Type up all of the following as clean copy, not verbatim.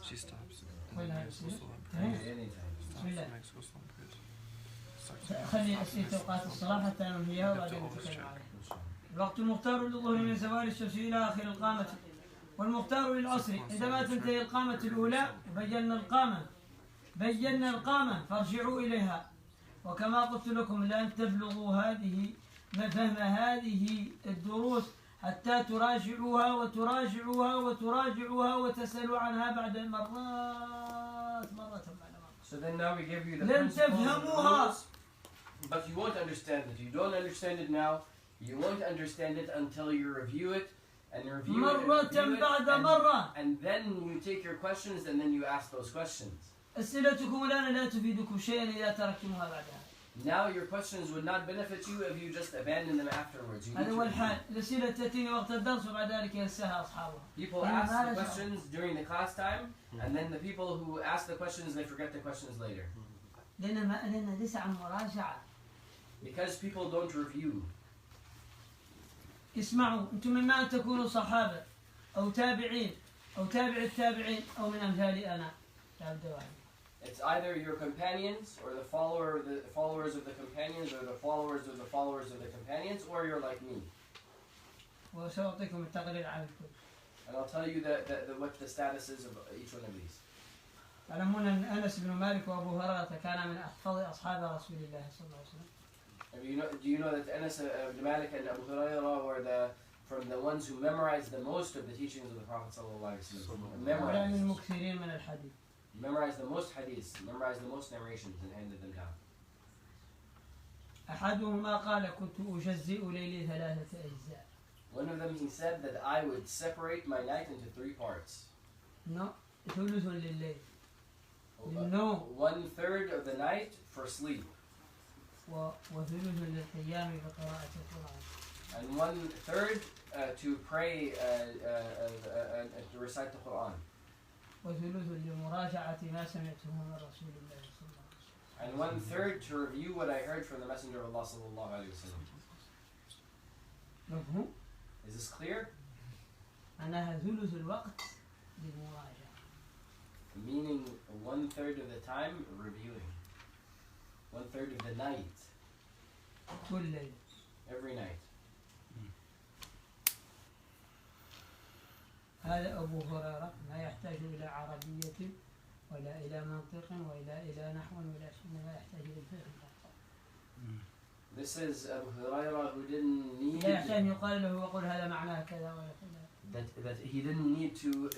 She stops. خلي أسئلة أوقات الصلاة حتى ننهيها وبعدين نتكلم عليها. الوقت المختار للظهر من زوال الشمس إلى آخر القامة، والمختار للعصر عندما تنتهي القامة الأولى. بينا القامة فارجعوا إليها. وكما قلت لكم لن تبلغوا فهم هذه الدروس حتى تراجعوها وتسألوا عنها بعد مرات بعد مرات. So then now we give you the لن تفهموها. But you won't understand it. You don't understand it now. You won't understand it until you review it and review it, and then you take your questions and then you ask those questions. أسئلتكم الآن لا تفيدكم شيئا إذا تركتموها بعدها. Now your questions would not benefit you if you just abandon them afterwards. هذا هو الحال. الأسئلة تأتيني وقت الدرس وبعد ذلك ينساها أصحابها. People ask the questions during the class time, and then the people who ask the questions, they forget the questions later. لأن ليس عن مراجعة. Because people don't review. اسمعوا، أنتم مما أن تكونوا صحابة أو تابعين أو تابع التابعين أو من أمثالي أنا. It's either your companions or the followers of the companions or the followers of the followers of the companions, or you're like me. وسأعطيكم التقرير عن الكل. And I'll tell you what the status is of each one of these. تعلمون أن أنس بن مالك وأبو هريرة كان من أحفظ أصحاب رسول الله صلى الله عليه وسلم. Do you know that Anas ibn Malik and Abu Hurairah were from the ones who memorized the most of the teachings of the Prophet sallallahu alaihi wasallam? Memorized the most hadiths, memorized the most narrations, and handed them down. أحدهما قال كنت أجزئ ليلي 3 أجزاء. One of them, he said that I would separate my night into 3 parts. No, ثلث لليل. No. 1/3 of the night for sleep. وثلث للقيام بقراءة القرآن. And 1/3 to pray and to recite the Quran. وثلث لمراجعة ما سمعته من رسول الله صلى الله عليه وسلم. And 1/3 to review what I heard from the Messenger of Allah sallallahu alaihi wasallam. مفهوم؟ Is this clear? أنها ثلث الوقت للمراجعة. Meaning 1/3 of the time reviewing. 1/3 of the night. كل ليلة. Every night. هذا أبو هريرة ما يحتاج إلى عربية ولا إلى منطق ولا إلى نحو ولا شيء، ما يحتاج إلى الفهم. This is Abu Hurairah who didn't need. لا يحتاج يقال له وقل هذا معناه كذا ولا كذا. That he didn't need to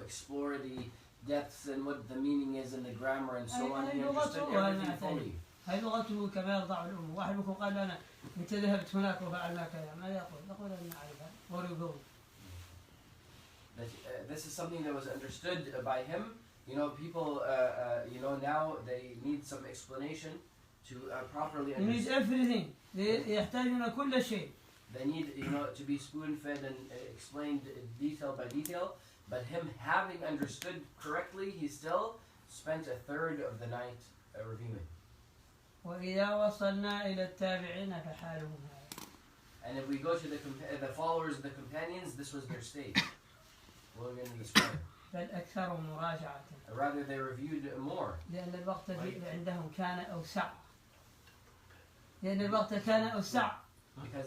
explore the depths and what the meaning is and the grammar and so on. He understood everything fully. هاي لغته كما يرضع الأم. واحد منكم قال أنا أنت ذهبت هناك وفعلنا كذا، ماذا يقول؟ يقول أنا أعرفها. What do you go? This is something that was understood by him. People, now they need some explanation to properly understand. They need everything. يحتاجون كل شيء. They need, to be spoon-fed and explained detail by detail. But him having understood correctly, he still spent 1/3 of the night reviewing. وإذا وصلنا إلى التابعين فحالهم هذا. And if we go to the followers of the companions, this was their state. What we're going to describe. بل أكثر مراجعة. Rather, they reviewed more. لأن الوقت عندهم كان أوسع. لأن الوقت كان أوسع.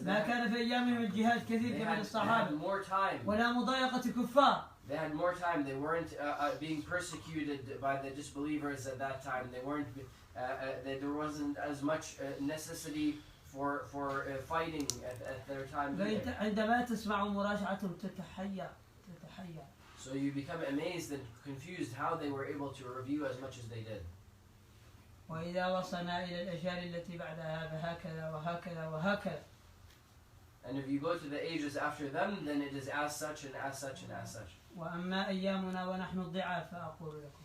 ما كان في أيامهم الجهاد كثير كما الصحابة. ولا مضايقة الكفار. They had more time. They weren't being persecuted by the disbelievers at that time. They weren't. There wasn't as much necessity for fighting at their time. عندما تسمع مراجعتهم تتحير. So you become amazed and confused how they were able to review as much as they did. وإذا وصلنا إلى الأجيال التي بعدها فهكذا وهكذا وهكذا. And if you go to the ages after them, then it is as such and as such and as such. وأما أيامنا ونحن الضعاف فأقول لكم.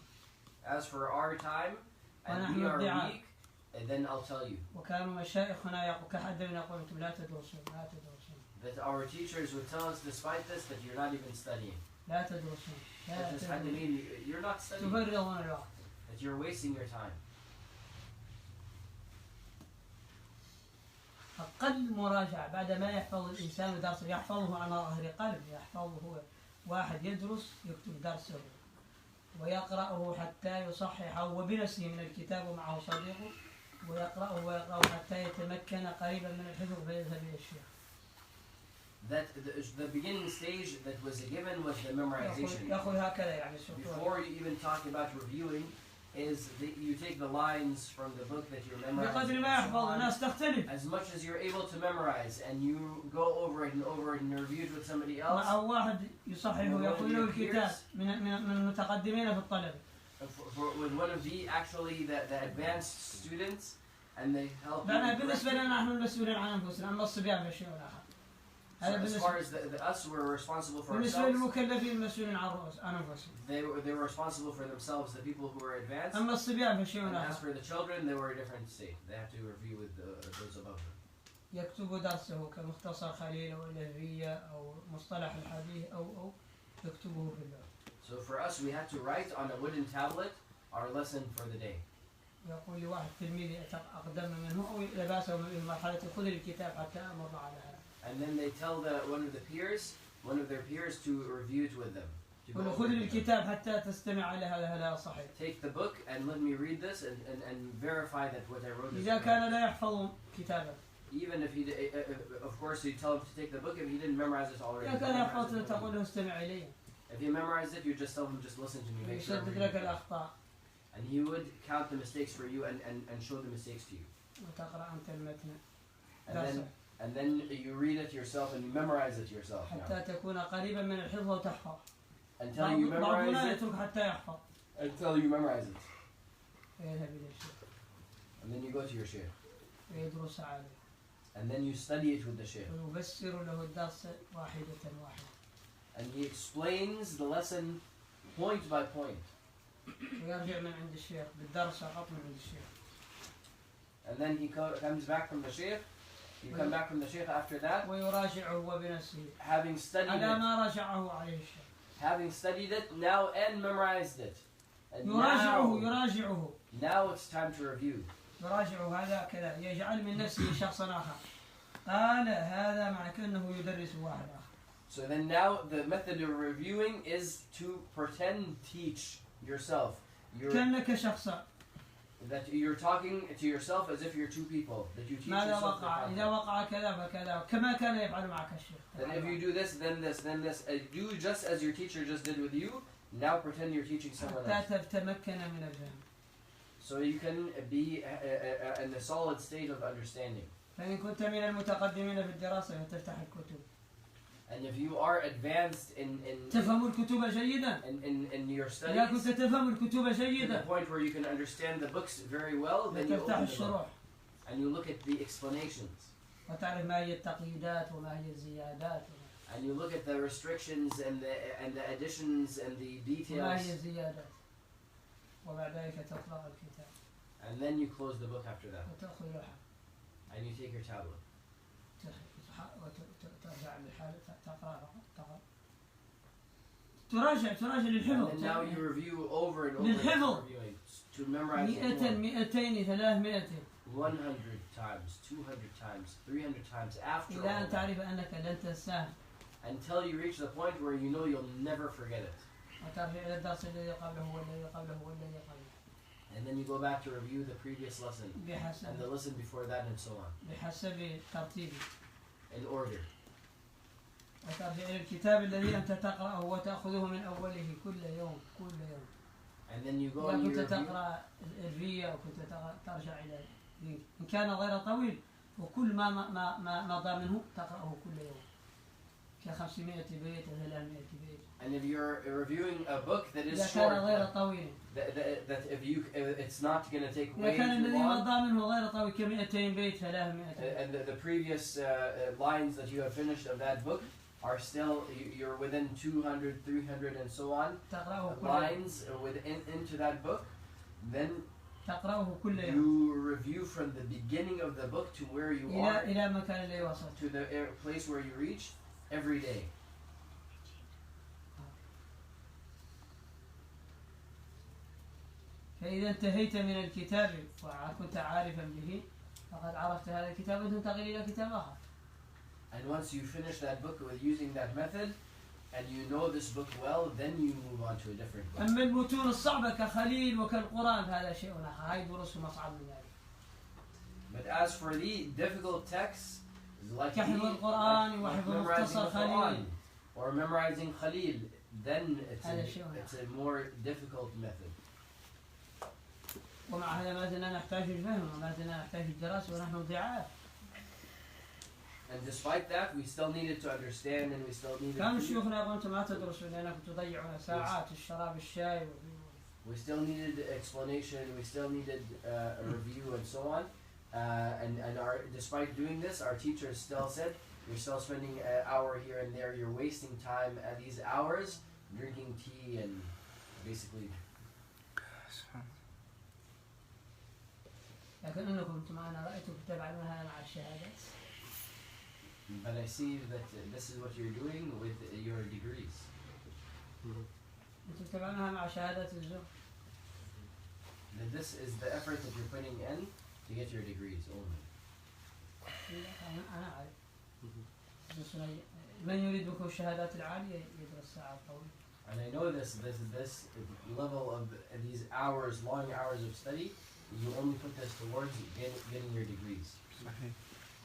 As for our time, and we are weak, and then I'll tell you. وكانوا مشايخنا كحدنا يقول أنتم لا تدرسون لا تدرسون. That our teachers would tell us, despite this, that you're not even studying. لا تدرسون. You're not studying. تفرغون الوقت. That you're wasting your time. أقل مراجعة بعد ما يحفظ الإنسان درسه يحفظه على ظهر قلب، يحفظه واحد يدرس يكتب درسه ويقرأه حتى يصححه وبنفسه من الكتاب ومعه صديقه ويقرأه حتى يتمكن قريبا من الحفظ فيذهب إلى الشيخ. That the beginning stage that was given was the memorization. Before you even talk about reviewing, is that you take the lines from the book that you're memorizing as much as you're able to memorize, and you go over it and over it and review it with somebody else. With one of the advanced students, and they help you. As far as us, we're responsible for ourselves. They were responsible for themselves, the people who were advanced. And as for the children, they were a different state. They have to review with those above them. يكتب درسه كمختصر خليل أو الهرية أو مصطلح الحديث أو يكتبه في اللوح. So for us, we had to write on a wooden tablet our lesson for the day. يقول لواحد تلميذ أقدم منه أو لباسه من مرحلة خذ الكتاب حتى أمر على هذا. And then they tell one of their peers to review it with them. خذ الكتاب حتى تستمع على هذا صحيح. Take the book and let me read this and verify that what I wrote is إذا كان لا يحفظ كتابا. Even if he, of course, you tell him to take the book if he didn't memorize it already. إذا كان يحفظ تقول له استمع إلي. If he memorized it, you just tell him just listen to me. Make sure. يشدد لك الأخطاء. And he would count the mistakes for you and show the mistakes to you. وتقرأ أنت المتن. And then you read it yourself and you memorize it yourself. حتى تكون قريبا من الحفظ وتحفظ. Until you memorize it. حتى يحفظ. Until you memorize it. يذهب إلى الشيخ. And then you go to your sheikh. ويدرس عليه. And then you study it with the sheikh. ويفسر له الدرس واحدة. And he explains the lesson point by point. ويرجع من عند الشيخ بالدرس فقط من عند الشيخ. And then he comes back from the sheikh. You come back from the sheikh after that. ويراجعه بنفسه. Having studied على ما راجعه عليه الشيخ. Having studied it now and memorized it. And يراجعه. Now it's time to review. يراجعه هذا كذا يجعل من نفسه شخصا آخر. قال هذا مع كأنه يدرس واحد آخر. So then now the method of reviewing is to teach yourself. كأنك شخصا. That you're talking to yourself as if you're two people. That you teach yourself. إذا وقع كذا فكذا كما كان يفعل معك الشيخ. That if you do this, then this, then this, do just as your teacher just did with you. Now pretend you're teaching someone else. حتى تتمكن من الفهم. So you can be in a solid state of understanding. فإن كنت من المتقدمين في الدراسة فتفتح الكتب. And if you are advanced in تفهم الكتب جيدا. In your studies. إذا كنت تفهم الكتب جيدا. To the point where you can understand the books very well, then you open the book and you look at the explanations. وتعرف ما هي التقييدات وما هي الزيادات. And you look at the restrictions and the additions and the details. وما هي الزيادات. وبعد ذلك تقرأ الكتاب. And then you close the book after that. وتأخذ لوحة. And you take your tablet. ترجع بالحالة تقرأ. تراجع للحفظ. And now you review over and over. للحفظ. To memorize. 200 300. 100 times, 200 times, 300 times after. إلى أن تعرف أنك لن تنساه. Until you reach the point where you know you'll never forget it. وترجع إلى الدرس الذي قبله والذي قبله والذي قبله. And then you go back to review the previous lesson and the lesson before that and so on. بحسب ترتيبه. In order. وترجع إلى الكتاب الذي أنت تقرأه وتأخذه من أوله كل يوم. And then you go and you كنت تقرأ الرية أو كنت ترجع إلى إن كان غير طويل وكل ما مضى منه تقرأه كل يوم. ك500 بيت 300 بيت. And if you're reviewing a book that is short, that if it's not going to take way too long, and the previous lines that you have finished of that book are still, you're within 200, 300 and so on lines into that book, then you review from the beginning of the book to where you are, to the place where you reach every day. فإذا انتهيت من الكتاب وكنت عارفا به فقد عرفت هذا الكتاب وتنتقل إلى كتاب آخر. And once you finish that book with using that method, and you know this book well, then you move on to a different book. أما المتون الصعبة كخليل وكالقرآن هذا شيء آخر، هاي دروسهم أصعب من ذلك. But as for the difficult texts, like كحفظ القرآن وحفظ مختصر خليل or memorizing Khalil, then it's a more difficult method. ومع هذا ما زلنا نحتاج الفهم وما زلنا نحتاج الدراسة ونحن ضعاف. And despite that, we still needed to understand and we still needed كانوا شيوخنا يقولون أنتم ما تدرسون لأنكم تضيعون ساعات الشراب الشاي. We still needed explanation, we still needed a review and so on. Despite doing this, our teachers still said, you're still spending an hour here and there, you're wasting time at these hours drinking tea and basically. لكن أنكم أنتم أنا رأيتكم تتابعونها مع الشهادات. But I see that this is what you're doing with your degrees. أنتم تتابعونها مع شهادات الزهد. That this is the effort that you're putting in to get your degrees only. أنا أعرف. من يريد بكم الشهادات العالية يدرس ساعات طويلة. And I know this level of these hours, long hours of study, you only put this towards getting your degrees.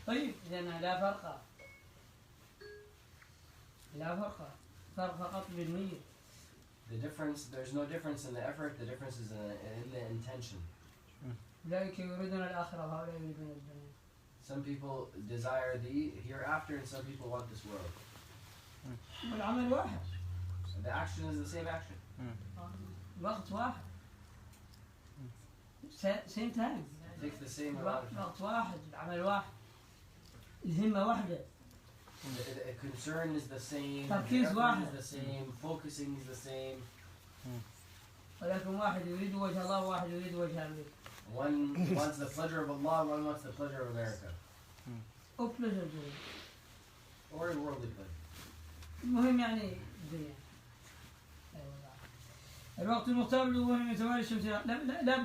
طيب إذن لا فرق. فرق فقط بالنية. The difference, there's no difference in the effort, the difference is in the intention. أولئك يريدون الآخرة وهؤلاء يريدون الدنيا. Some people desire the hereafter and some people want this world. والعمل واحد. The action is the same action. الوقت واحد. Same time. It takes the same amount of time. الوقت واحد، العمل واحد. الهمة واحدة. The concern is the same, تركيز the واحد. effort is the same, focusing is the same. ولكن واحد يريد وجه الله وواحد يريد وجه أمريكا. One wants the pleasure of Allah, one wants the pleasure of America. أو pleasure الدنيا. Or worldly pleasure. المهم يعني الدنيا. الوقت المختار له من ثمار الشمس لا